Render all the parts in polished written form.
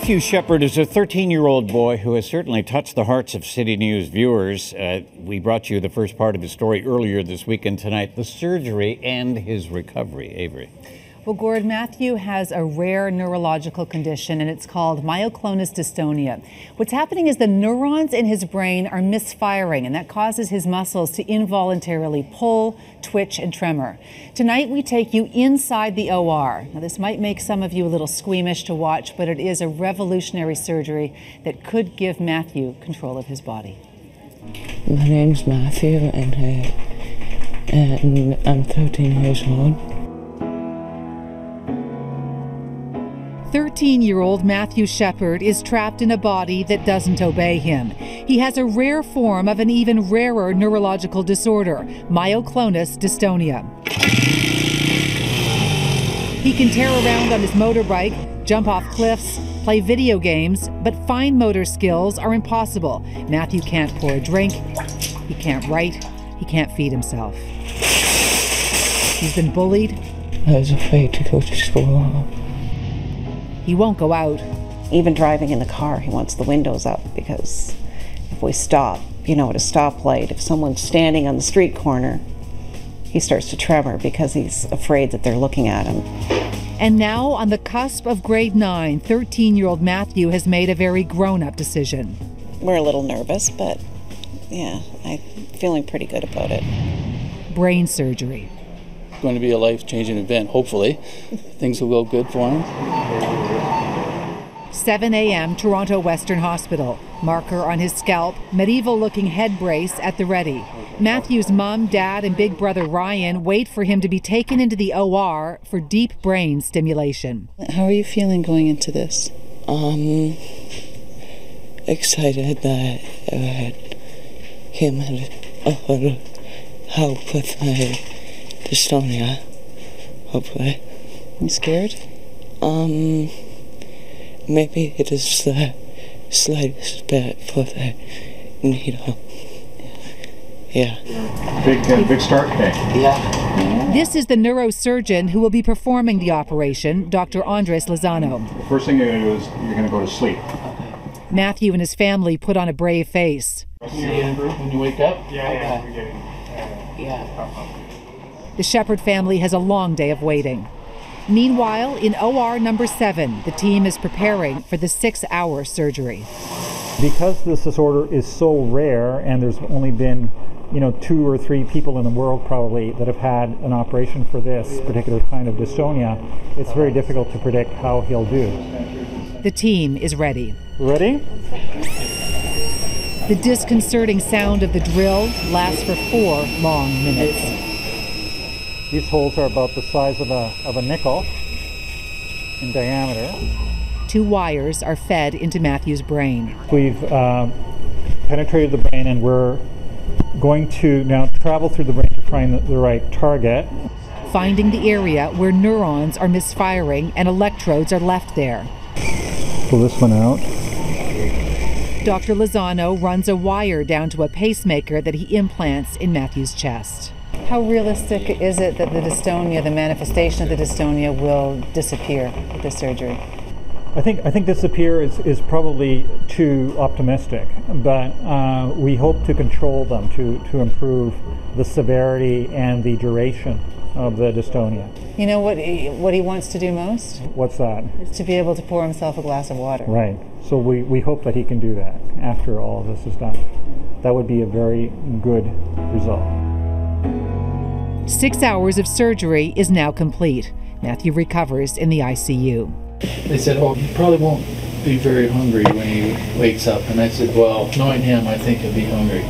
Mathew Sheppard is a 13-year-old boy who has certainly touched the hearts of CityNews viewers. We brought you the first part of his story earlier this week, and tonight the surgery and his recovery. Avery. Well, Gord, Mathew has a rare neurological condition, and it's called myoclonus-dystonia. What's happening is the neurons in his brain are misfiring, and that causes his muscles to involuntarily pull, twitch, and tremor. Tonight, we take you inside the OR. Now, this might make some of you a little squeamish to watch, but it is a revolutionary surgery that could give Mathew control of his body. My name's Mathew, and I'm 13 years old. 13-year-old Mathew Sheppard is trapped in a body that doesn't obey him. He has a rare form of an even rarer neurological disorder, myoclonus-dystonia. He can tear around on his motorbike, jump off cliffs, play video games, but fine motor skills are impossible. Mathew can't pour a drink, he can't write, he can't feed himself. He's been bullied. I was afraid to go to school. He won't go out. Even driving in the car, he wants the windows up, because if we stop, at a stoplight, if someone's standing on the street corner, he starts to tremor because he's afraid that they're looking at him. And now, on the cusp of grade 9, 13-year-old Mathew has made a very grown-up decision. We're a little nervous, but yeah, I'm feeling pretty good about it. Brain surgery. It's going to be a life-changing event, hopefully. Things will go good for him. 7 a.m., Toronto Western Hospital. Marker on his scalp, medieval-looking head brace at the ready. Mathew's mom, dad, and big brother Ryan wait for him to be taken into the OR for deep brain stimulation. How are you feeling going into this? Excited that him had a little help with my dystonia, hopefully. You scared? Maybe it is the slightest bit for the needle. Yeah. Big start day. Yeah. This is the neurosurgeon who will be performing the operation, Dr. Andres Lozano. The first thing you're going to do is you're going to go to sleep. Mathew and his family put on a brave face. See you, Andrew, when you wake up? Yeah. The Sheppard family has a long day of waiting. Meanwhile, in OR number 7, the team is preparing for the 6-hour surgery. Because this disorder is so rare, and there's only been 2 or 3 people in the world probably that have had an operation for this particular kind of dystonia, it's very difficult to predict how he'll do. The team is ready. Ready? The disconcerting sound of the drill lasts for 4 long minutes. These holes are about the size of a nickel in diameter. 2 wires are fed into Mathew's brain. We've penetrated the brain, and we're going to now travel through the brain to find the right target. Finding the area where neurons are misfiring and electrodes are left there. Pull this one out. Dr. Lozano runs a wire down to a pacemaker that he implants in Mathew's chest. How realistic is it that the dystonia, the manifestation of the dystonia, will disappear with this surgery? I think disappear is probably too optimistic, but we hope to control them, to improve the severity and the duration of the dystonia. You know what he wants to do most? What's that? Is to be able to pour himself a glass of water. Right. So we hope that he can do that after all of this is done. That would be a very good result. 6 hours of surgery is now complete. Mathew recovers in the ICU. They said, you probably won't be very hungry when he wakes up. And I said, well, knowing him, I think he'll be hungry.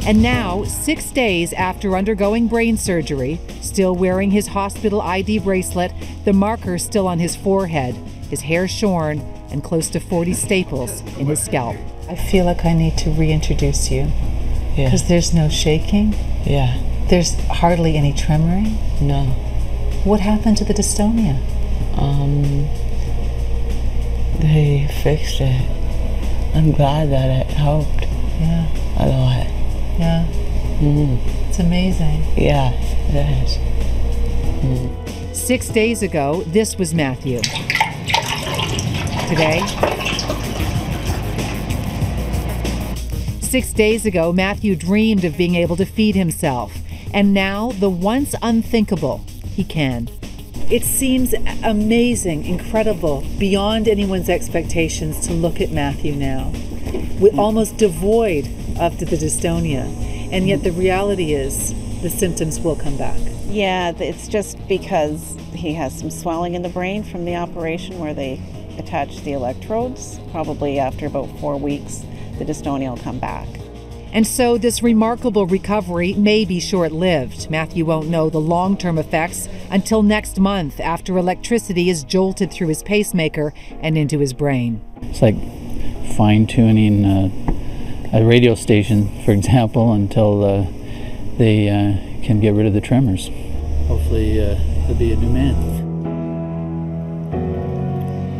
And now, 6 days after undergoing brain surgery, still wearing his hospital ID bracelet, the marker still on his forehead, his hair shorn, and close to 40 staples in his scalp. I feel like I need to reintroduce you. Yeah. Because there's no shaking. Yeah. There's hardly any tremoring. No. What happened to the dystonia? They fixed it. I'm glad that it helped. Yeah. A lot. Yeah. It's amazing. Yeah, it is. 6 days ago, this was Mathew. today. 6 days ago, Mathew dreamed of being able to feed himself. And now, the once unthinkable, he can. It seems amazing, incredible, beyond anyone's expectations to look at Mathew now, almost devoid of the dystonia. And yet the reality is the symptoms will come back. Yeah, it's just because he has some swelling in the brain from the operation where they attached the electrodes. Probably after about 4 weeks, the dystonia will come back. And so this remarkable recovery may be short-lived. Mathew won't know the long-term effects until next month, after electricity is jolted through his pacemaker and into his brain. It's like fine-tuning a radio station, for example, until they can get rid of the tremors. Hopefully he'll be a new man.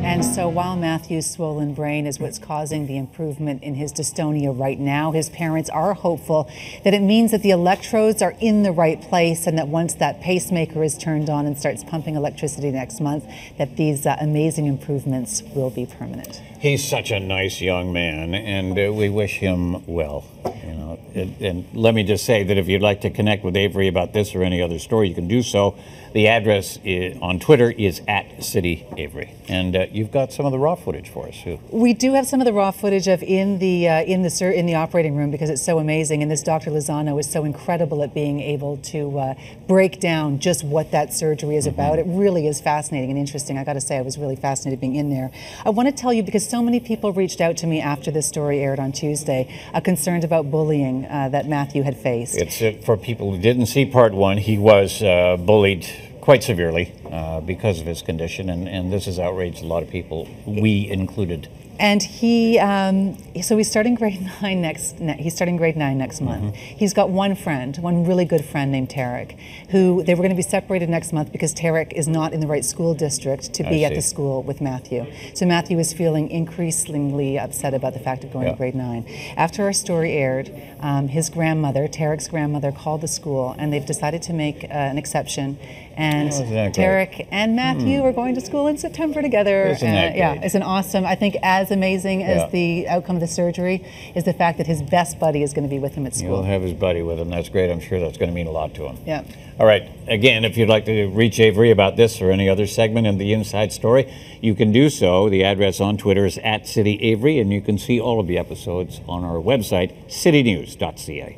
And so while Mathew's swollen brain is what's causing the improvement in his dystonia right now, his parents are hopeful that it means that the electrodes are in the right place and that once that pacemaker is turned on and starts pumping electricity next month, that these amazing improvements will be permanent. He's such a nice young man, and we wish him well. You know, and let me just say that if you'd like to connect with Avery about this or any other story, you can do so. The address on Twitter is @CityAvery, and you've got some of the raw footage for us too. We do have some of the raw footage of in the operating room because it's so amazing, and this Dr. Lozano is so incredible at being able to break down just what that surgery is about. It really is fascinating and interesting. I got to say, I was really fascinated being in there. I want to tell you because so many people reached out to me after this story aired on Tuesday, concerned about bullying that Mathew had faced. It's for people who didn't see part one. He was bullied quite severely because of his condition, and this has outraged a lot of people, we included. And so he's starting grade 9 next month. He's got one really good friend named Tarek, who they were going to be separated next month because Tarek is not in the right school district to be at the school with Mathew. So Mathew is feeling increasingly upset about the fact of going to grade 9. After our story aired, his grandmother, Tarek's grandmother, called the school, and they've decided to make an exception. And Tarek and Mathew are going to school in September together. It's an awesome, I think as amazing as the outcome of the surgery is the fact that his best buddy is going to be with him at school. He'll have his buddy with him. That's great. I'm sure that's going to mean a lot to him. Yeah. All right. Again, if you'd like to reach Avery about this or any other segment in the Inside Story, you can do so. The address on Twitter is @CityAvery, and you can see all of the episodes on our website, citynews.ca.